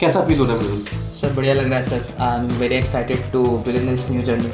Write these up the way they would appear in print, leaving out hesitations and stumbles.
कैसा फील हो रहा है मृदुल? सर बढ़िया लग रहा है sir. I am very excited to begin this new journey.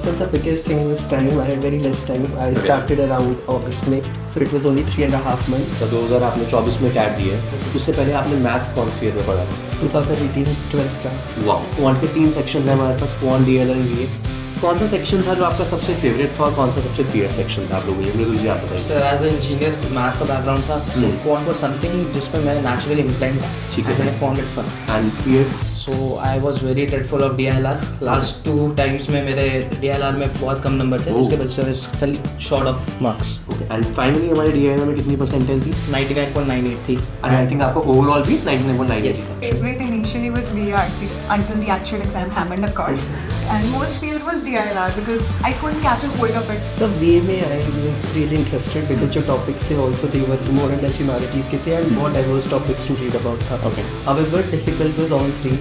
So the biggest thing was time. I had very less time. I started around August May, so it was only 3.5 months. तो 2024 में cat दिए, उससे पहले आपने math कौन सी year में पढ़ा था? 2018 12th class. वाह. क्वांट के 3 सेक्शन है हमारे पास, क्वांट डीएलआर एंड कौन सा सेक्शन था जो आपका सबसे फेवरेट था और कौन सा सबसे फेयर सेक्शन था आप लोगों के लिए? मृदुल जी आप बताइए. Sir as a engineer math का बैकग्राउंड था, सो क्वांट वाज समथिंग जिसमें मैं नेचुरली इंक्लाइंड था. ठीक है. I found it fun. And fair? So I was very dreadful of DILR. Last 2 times में मेरे DILR में बहुत कम नंबर थे, जिसके वजह से I was fail short of marks. And finally हमारे डीएलआर में कितनी परसेंटाइल थी? 99.98 थी. एंड आई थिंक आपको ओवरऑल भी 99.98 Yes. थी. Favorite initially was VRC until the actual exam happened, of course. And most feared was DILR because I couldn't catch a hold of it. So VMA I was really interested because जो topics थे also they were more or less humanities के थे and more diverse topics to read about था. Okay. However difficult was all three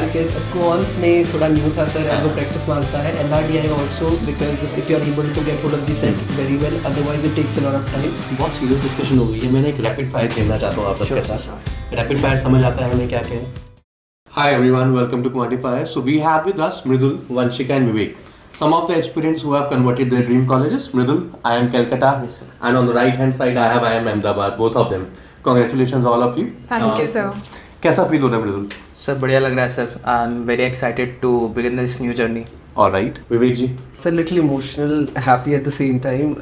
because quants में थोड़ा new था sir and वो practice मांगता है. LRDI also because if you are able to get hold of the set very well, otherwise it takes a lot of time. बहुत serious discussion हो गई है. मैंने एक रैपिड फायर खेलना चाहता हूँ आप सबके साथ. रैपिड फायर समझ आता है हमें क्या क्या है? Hi everyone, welcome to Quantifier. So we have with us Mridul, Vanshika and Vivek. Some of the aspirants who have converted their dream colleges. Mridul, I am Calcutta. Yes, sir. And on the right hand side I am Ahmedabad, both of them. Congratulations all of you. Thank you, sir. कैसा feel हो रहा है Mridul? Sir बढ़िया लग रहा है sir. I am very excited to begin this new journey. Alright. Vivek ji? It's a little emotional, happy at the same time,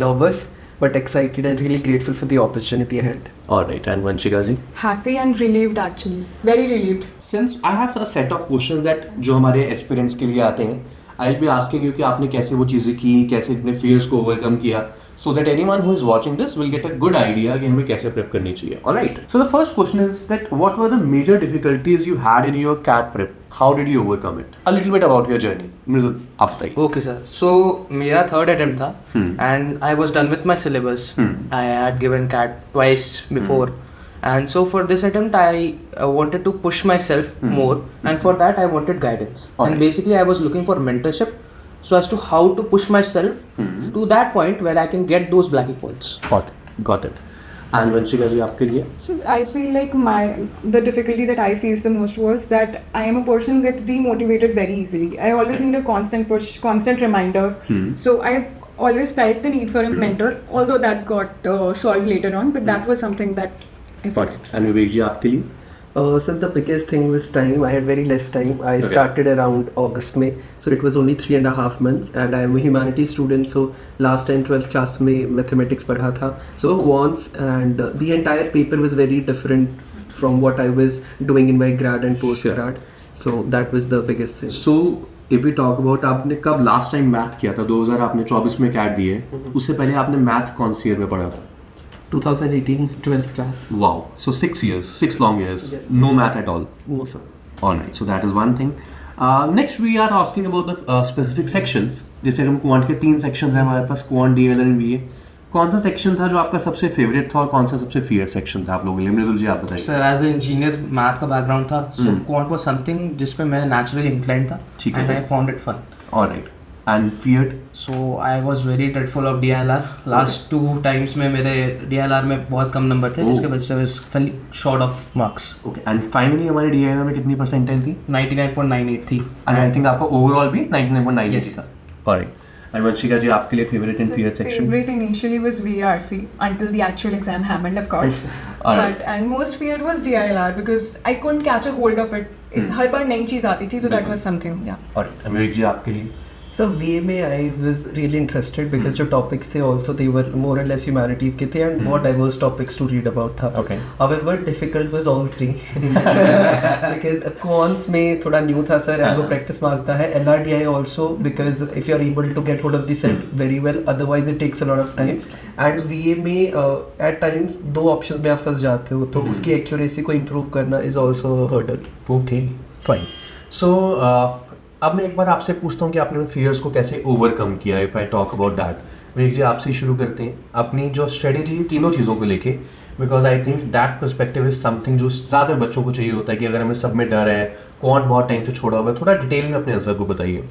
nervous but excited and really grateful for the opportunity ahead. Alright. And Vanshika ji? Happy and relieved actually. Very relieved. Since I have a set of questions that जो हमारे aspirants के लिए आते हैं, I'll be asking you कि आपने कैसे वो चीज़ें की, कैसे अपने fears को overcome किया, so that anyone who is watching this will get a good idea कि हमें कैसे prep करनी चाहिए. Alright. So the first question is that what were the major difficulties you had in your CAT prep? How did you overcome it? A little bit about your journey. मृदुल आप बताइए. Okay sir. So मेरा third attempt था and I was done with my syllabus. I had given CAT twice before and so for this attempt I wanted to push myself more, and for that I wanted guidance. And basically I was looking for mentorship so as to how to push myself to that point where I can get those blackie points. Got it. And Vanshika ji आपके लिए? So I feel like the difficulty that I faced the most was that I am a person who gets demotivated very easily. I always need a constant push, constant reminder. So I've always felt the need for a mentor, although that got solved later on, but that was something that I faced. And Vivek ji आपके लिए? So the biggest thing was time. I had very less time. I started around August May, so it was only 3.5 months. And I am a humanities student, so last time 12th class में mathematics पढ़ा था. So quants and the entire paper was very different from what I was doing in my grad and post grad. So that was the biggest thing. So if we talk about आपने कब last time math किया था? 2024 में cat दिए, उससे पहले आपने math कौन सी ईयर में पढ़ा था? 2018 12th class. Wow. So 6 years, 6 long years. Yes. No math at all. No sir. Alright. So that is one thing. Next we are asking about the specific sections. जैसे हम क्वांट के 3 sections हैं हमारे पास, quant DLR and BA. कौन सा section था जो आपका सबसे फेवरेट था और कौन सा सबसे फेयर सेक्शन था आप लोगों के लिए? मृदुल जी आप बताइए. Sir as a engineer math का बैकग्राउंड था, सो क्वांट वाज समथिंग जिसमें मैं नेचुरली इंक्लाइंड था. ठीक है. And I found it fun. Alright. And feared? So I was very dreadful of DILR. Last 2 times में मेरे DILR में बहुत कम नंबर थे, जिसके वजह से I was fail short of marks. Okay. And finally हमारे डीएलआर में कितनी परसेंटाइल थी? 99.98 थी. And I think आपका ओवरऑल भी 99.98 Yes, था. Alright. And Vanshika ji आपके लिए favourite and fair section? Favorite initially was VRC until the actual exam happened, of course. Alright. And most feared was DILR because I couldn't catch a hold of it. हर बार नई चीज़ आती थी, so that was something. Yeah. Alright. And Vivek ji आपके लिए? So VMA I was really interested because जो topics थे also they were more or less humanities के थे and more diverse topics to read about था. Okay. However difficult was all three because quants में थोड़ा new था sir and वो practice मांगता है. LRDI also because if you are able to get hold of the set very well, otherwise it takes a lot of time. And VMA at times 2 options में आप फंस जाते हो, तो उसकी accuracy को improve करना is also a hurdle. Okay. Fine. So अब मैं एक बार आपसे पूछता हूँ कि आपने फियर्स को कैसे ओवरकम किया. If I talk about that, Vivek ji आपसे शुरू करते हैं अपनी जो स्ट्रेटेजी तीनों चीज़ों को लेके, because I think that perspective is something जो ज़्यादा बच्चों को चाहिए होता है कि अगर हमें सब में डर है, क्वांट बहुत टाइम से छोड़ा हुआ है. थोड़ा डिटेल में अपने आंसर को बताइए.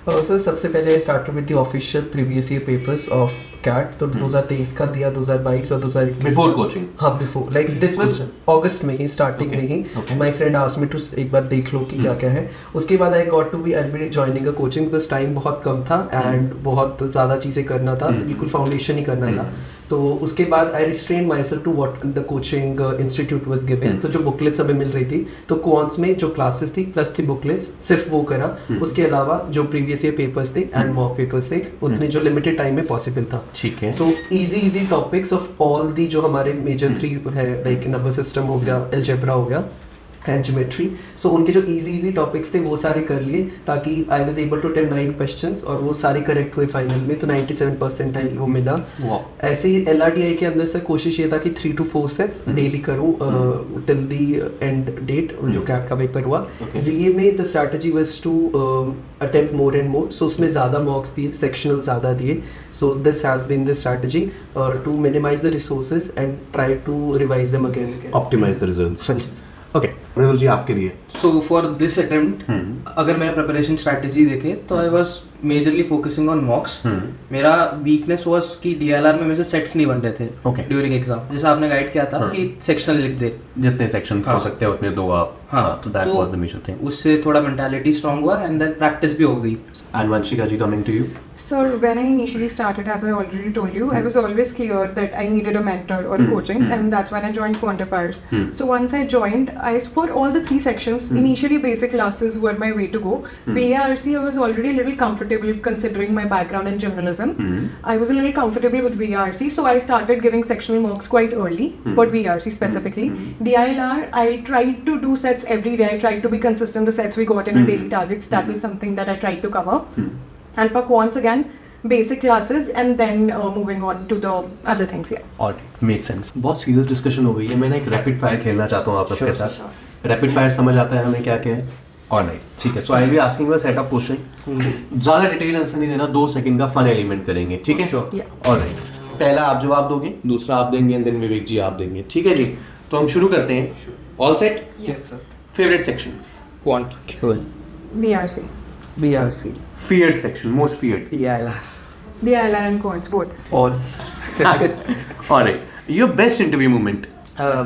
सर सबसे पहले I started with the official previous year papers of CAT, तो 2023 का दिया, 2022 और 2021 बिफोर कोचिंग। हाँ before, like this was August में ही, स्टार्टिंग में ही my friend asked me to एक बार देख लो कि क्या क्या है। उसके बाद I got to be joining a coaching because time बहुत कम था एंड बहुत ज़्यादा चीज़ें करना था, बिल्कुल फाउंडेशन ही करना था। तो उसके बाद I restrain myself to what the coaching institute was given. तो जो बुकलेट्स हमें मिल रही थी, तो क्वांट्स में जो क्लासेस थी प्लस थी बुकलेट्स, सिर्फ वो करा। उसके अलावा जो प्रीवियस ईयर पेपर्स थे एंड मॉक पेपर्स थे, उतने जो लिमिटेड टाइम में पॉसिबल था। ठीक है। So easy topics of all the जो हमारे मेजर 3 है, लाइक नंबर सिस्टम हो गया, अलजेब्रा हो गया एंड ज्योमेट्री, सो उनके जो इजी टॉपिक्स थे वो सारे कर लिए, ताकि I was able to tell 9 questions और वो सारे करेक्ट हुए फाइनल में, तो 97 परसेंटाइल वो मिला। ऐसे ही LRDI के अंदर से कोशिश ये था कि 3 to 4 सेट्स डेली करूँ टिल दी एंड डेट, जो कैट का पेपर हुआ। VA में the strategy was to attempt more and more, so उसमें ज़्यादा मॉक्स दिए, सेक्शनल ज़्यादा दिए। So this has been the strategy और to minimise the resources and try to revise them again, optimise the results. Okay Rijul ji, आपके लिए So for this attempt, अगर मेरा preparation strategy देखे तो I was majorly focusing on mocks. मेरा weakness was कि DLR में मेरे से sets नहीं बन रहे थे during exam. जैसा आपने गाइड किया था कि सेक्शनल लिख दे, जितने सेक्शन हो सकते हैं उतने दो आप। तो that was the major thing. उससे थोड़ा मेंटालिटी स्ट्रांग हुआ एंड देन प्रैक्टिस भी हो गई। And Vanshika ji, coming to you. So when I initially started, as I already told you, I was always clear that I needed a mentor or coaching, and that's when I joined quantifiers. So once I joined, for all the 3 sections, initially basic classes were my way to go. VARC, I was already a little comfortable considering my background in journalism. I was a little comfortable with VARC, so I started giving sectional mocks quite early for VARC specifically. DILR, I tried to do sets every day. I tried to be consistent. The sets we got in our daily targets, that was something that I tried to cover. And for quants again, basic classes and then moving on to the other things. Alright, make sense. बहुत serious discussion हो गई है, मैंने एक rapid fire खेलना चाहता हूँ आप सबके साथ। रैपिड फायर समझ आता है हमें क्या क्या है? ऑलराइट, ठीक है। So I will be asking you a set of question, ज़्यादा डिटेल आंसर नहीं देना, 2 सेकंड का फन एलिमेंट करेंगे, ठीक है? ऑलराइट, पहला आप जवाब दोगे, दूसरा आप देंगे एंड देन विवेक जी आप देंगे, ठीक है जी? तो हम शुरू करते हैं। All set? Yes sir. Favourite section? Quant. VRC. Feared section, most feared? DILR. DILR and quants, both. All. Alright, your best interview moment?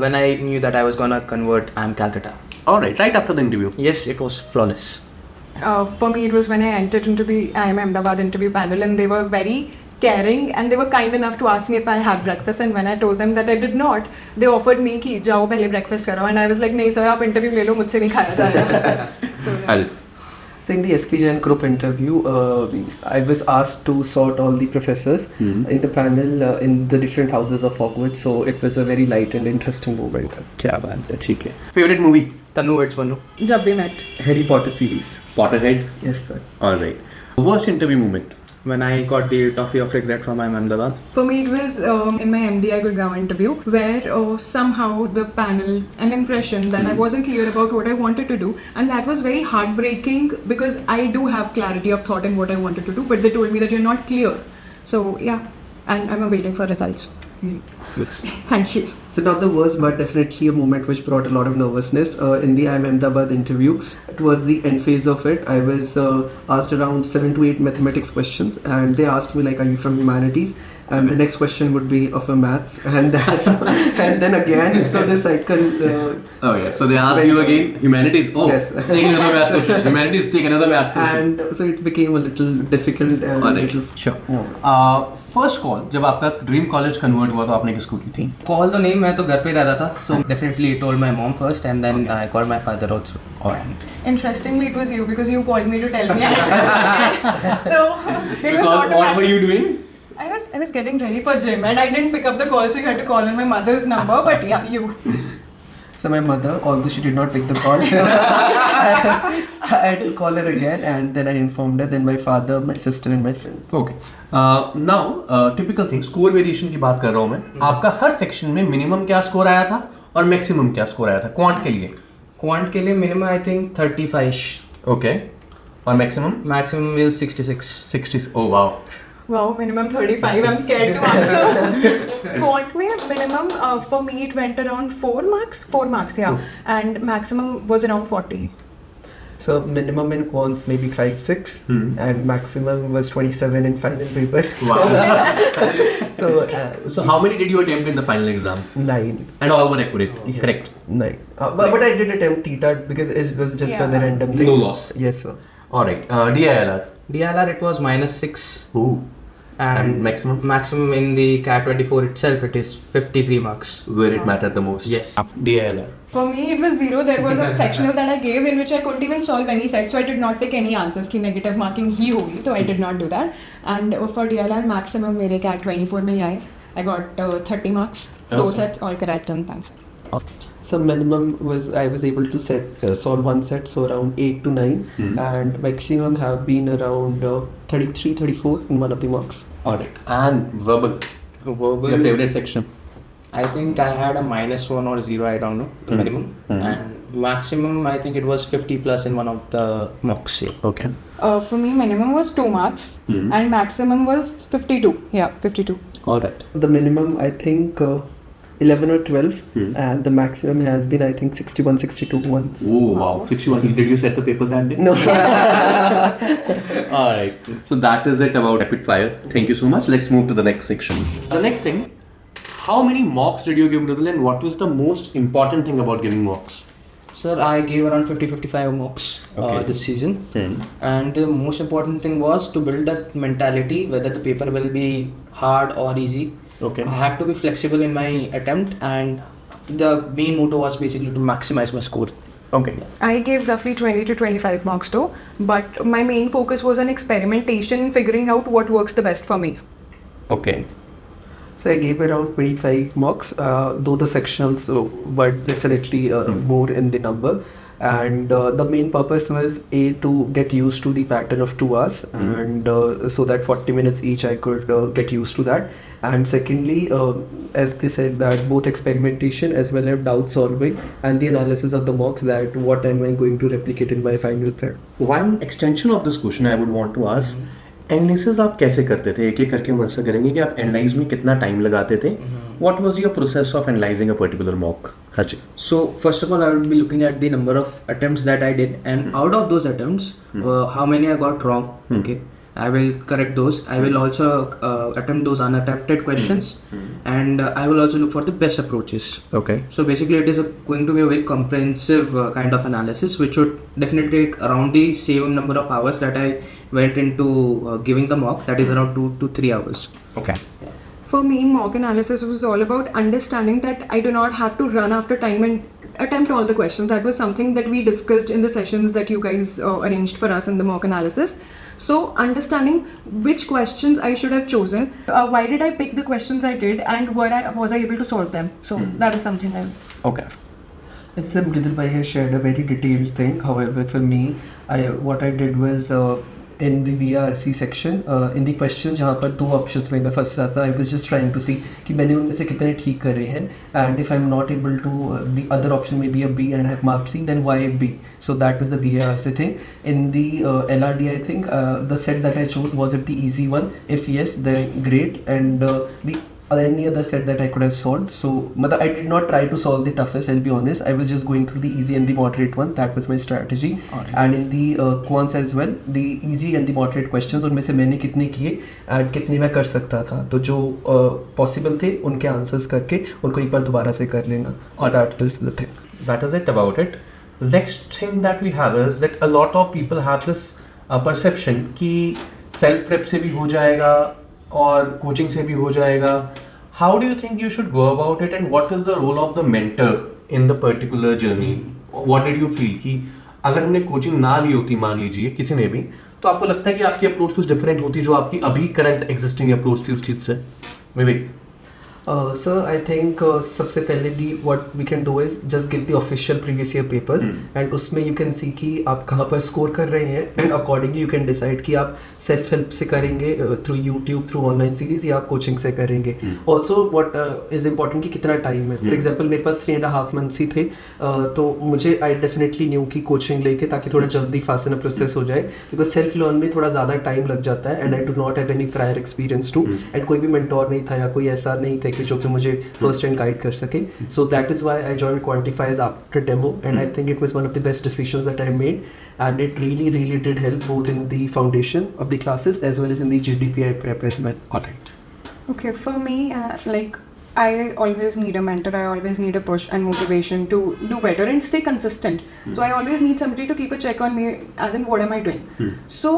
When I knew that I was gonna convert IIM Calcutta. Alright, right after the interview? Yes, it was flawless. For me, it was when I entered into the IIM Ahmedabad interview panel, and they were very caring and they were kind enough to ask me if I had breakfast, and when I told them that I did not, they offered me कि जाओ पहले breakfast करो, and I was like नहीं sir आप interview ले लो, मुझसे नहीं खाया जाएगा। So So in the SP Jain group interview, I was asked to sort all the professors in the panel in the different houses of Hogwarts, so it was a very light and interesting moment. क्या बात है, ठीक है। Favorite movie? Tanu It's Manu. जब भी met. Harry Potter series. Potterhead? Yes sir. Alright. Worst interview moment? When I got the toffee of regret from IIM Ahmedabad. For me, it was in my MDI Gurgaon interview, where somehow the panel, an impression that I wasn't clear about what I wanted to do, and that was very heartbreaking because I do have clarity of thought in what I wanted to do, but they told me that you're not clear. So yeah, and I'm awaiting for results. Thank you. So not the worst, but definitely a moment which brought a lot of nervousness in the IIM Ahmedabad interview. Towards the end phase of it, I was asked around 7 to 8 mathematics questions, and they asked me like, "Are you from humanities?" And the next question would be of a maths, and that's and then again, so the cycle. Oh yeah, so they asked you again humanities. Oh, yes. Take another math question. Humanities, take another math question. And so it became a little difficult and a little. Sure. First call, जब आपका dream college convert हुआ तो आपने किसको की थी? Call तो नहीं, मैं तो घर पे रह रहा था, so definitely told my mom first and then I called my father also. Alright. Interestingly, it was you because you called me to tell me. So it was What were you doing? I was getting ready for gym and I didn't pick up the call, so you had to call on my mother's number. But yeah, you. So my mother, although she did not pick the call, so I had to call her again, and then I informed her. Then my father, my sister, and my friends. Okay. Now, typical thing, score variation की बात कर रहा हूँ मैं। आपका हर section में minimum क्या score आया था और मैक्सिमम क्या स्कोर आया था क्वांट के लिए? क्वांट के लिए मिनिमम आई थिंक 35. Okay. और maximum? Maximum is 66. 60. Oh wow. Wow, minimum 35. I'm scared to answer. Quant में minimum for me it went around 4 marks. 4 marks, yeah. And maximum was around 40. So minimum in quants maybe 5-6 and maximum was 27 in final paper. So how many did you attempt in the final exam? 9. And all were accurate. Yes. Correct. 9. But I did attempt TTAT because it was just for the random thing. No loss. Yes, sir. All right. DILR. DLR it was -6. Ooh. And And maximum? Maximum in the CAT 24 itself it is 53 marks. Where it mattered the most. Yes. DILR. For me, it was 0. There was a sectional that I gave in which I couldn't even solve any set, so I did not take any answers. कि negative marking ही होगी, so I did not do that. And for DLR, maximum मेरे CAT 24 में ही आए. I got 30 marks. 2 sets all correct and thanks. So minimum was I was able to solve one set, so around 8 to 9, and maximum have been around 33-34 in one of the mocks. All right. And verbal. Verbal. Your favorite section. I think I had a -1 or 0, I don't know, the minimum. And maximum, I think it was 50 plus in one of the mocks. Yeah. Okay. For me, minimum was 2 marks and maximum was 52. Yeah, 52. All right. The minimum I think 11 or 12, and the maximum has been I think 61-62 once. Oh wow. 61. Did you set the paper that day? No. All right. So that is it about rapid fire. Thank you so much. Let's move to the next section. The next thing, how many mocks did you give, Mridul, and what was the most important thing about giving mocks? Sir, I gave around 50-55 mocks this season. And the most important thing was to build that mentality whether the paper will be hard or easy. Okay. I have to be flexible in my attempt, and the main motto was basically to maximize my score. Okay. I gave roughly 20 to 25 marks though, but my main focus was on experimentation, figuring out what works the best for me. Okay. So I gave around 25 mocks, though the sectionals were definitely more in the number. And the main purpose was to get used to the pattern of 2 hours, and so that 40 minutes each I could get used to that. And secondly, as they said, that both experimentation as well as doubt solving and the analysis of the mocks, that what am I going to replicate in my final plan. One extension of this question I would want to ask, analysis आप कैसे करते थे? एक एक करके हम answer करेंगे कि आप एनालाइज में कितना टाइम लगाते थे. What was your process of analyzing a particular mock? Haji. So first of all, I would be looking at the number of attempts that I did, and out of those attempts, how many I got wrong. Okay, I will correct those. I will also attempt those unattempted questions, and I will also look for the best approaches. Okay. So basically, it is going to be a very comprehensive kind of analysis, which would definitely take around the same number of hours that I went into giving the mock. That is around 2 to 3 hours. Okay. For me, mock analysis was all about understanding that I do not have to run after time and attempt all the questions. That was something that we discussed in the sessions that you guys arranged for us in the mock analysis. So understanding which questions I should have chosen, why did I pick the questions I did, and was I able to solve them? So that is something I... Okay. It's Mridul Bhai has shared a very detailed thing. However, for me, what I did was in the VRC section, in the questions जहाँ पर 2 options में मैं फंस रहा था, I was just trying to see कि मैंने उनमें से कितने ठीक कर रहे हैं, and if I'm not able to, the other option may be a B and I have marked C, then why a B? So that is the VRC thing. In the LRD, I think the set that I chose, was it the easy one? If yes, then great. And the any other set that I could have solved. So I did not try to solve the toughest, I'll be honest. I was just going through the easy and the moderate ones. That was my strategy. Right. And in the quants as well, the easy and the moderate questions, उनमें से मैंने कितने किए and कितने मैं कर सकता था. तो जो possible थे उनके answers करके उनको एक बार दोबारा से कर लेना. और that is the thing. That is it about it. Next thing that we have is that a lot of people have this perception कि self prep से भी हो जाएगा और कोचिंग से भी हो जाएगा. How do you think you should go about it, and what is the role of the mentor in the particular journey? What did you feel कि अगर हमने कोचिंग ना ली होती, मान लीजिए किसी ने भी, तो आपको लगता है कि आपकी अप्रोच कुछ डिफरेंट होती जो आपकी अभी करंट एग्जिस्टिंग अप्रोच थी उस चीज़ से? विवेक. Sir, I think सबसे पहले what we can do is just get the official previous year papers and उसमें you can see कि आप कहाँ पर score कर रहे हैं, and accordingly you can decide कि आप self help से करेंगे through YouTube, through online series, या आप coaching से करेंगे. Also what is important कि कितना time है. For example, मेरे पास 3.5 months ही थे, तो मुझे I definitely knew कि coaching लेके ताकि थोड़ा जल्दी fast enough process हो जाए, because self learn में थोड़ा ज़्यादा time लग जाता है, and I do not have any prior experience too, and कोई भी mentor नहीं था या कोई ऐसा नहीं था कि जो कि मुझे फर्स्ट हैंड गाइड कर सके. So that is why I joined Quantify after demo, and I think it was one of the best decisions that I made, and it really did help both in the foundation of the classes as well as in the GDPI prep as well. Alright. Okay, for me, like I always need a mentor. I always need a push and motivation to do better and stay consistent. So I always need somebody to keep a check on me, as in what am I doing. So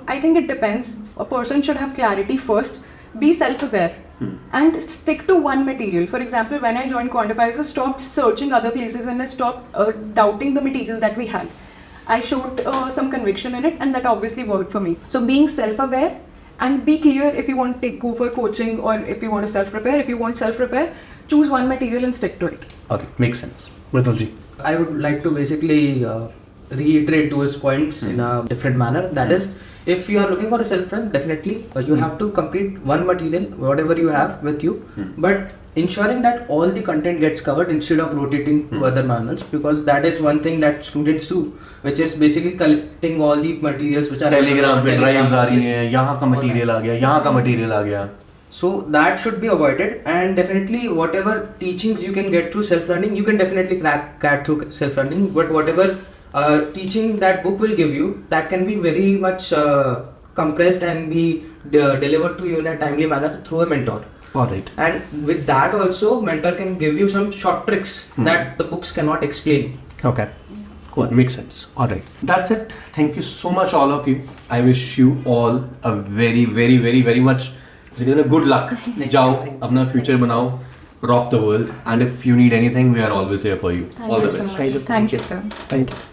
I think it depends. A person should have clarity first, be self-aware, and stick to one material. For example, when I joined Quantify, I stopped searching other places and I stopped doubting the material that we had. I showed some conviction in it, and that obviously worked for me. So being self-aware. And be clear if you want to go for coaching or if you want to self-prepare. If you want self-prepare, choose one material and stick to it. Alright, makes sense. Mridul ji. I would like to basically reiterate those points in a different manner. That is, if you are looking for a self-prep, definitely you have to complete one material, whatever you have with you, but ensuring that all the content gets covered instead of rotating to other manuals, because that is one thing that students do, which is basically collecting all the materials which are Telegram पे drives आ रही हैं, यहाँ का all material that. आ गया, यहाँ का material आ गया. So that should be avoided, and definitely whatever teachings you can get through self-learning, you can definitely crack CAT through self-learning, but whatever teaching that book will give you, that can be very much compressed and be delivered to you in a timely manner through a mentor. Alright. And with that also, mentor can give you some short tricks that the books cannot explain. Okay. Cool. Makes sense. Alright. That's it. Thank you so much, all of you. I wish you all a very much good luck. जाओ अपना future बनाओ, rock the world, and if you need anything, we are always here for you. Thank All you the so best. much. Thank you, sir. Thank you.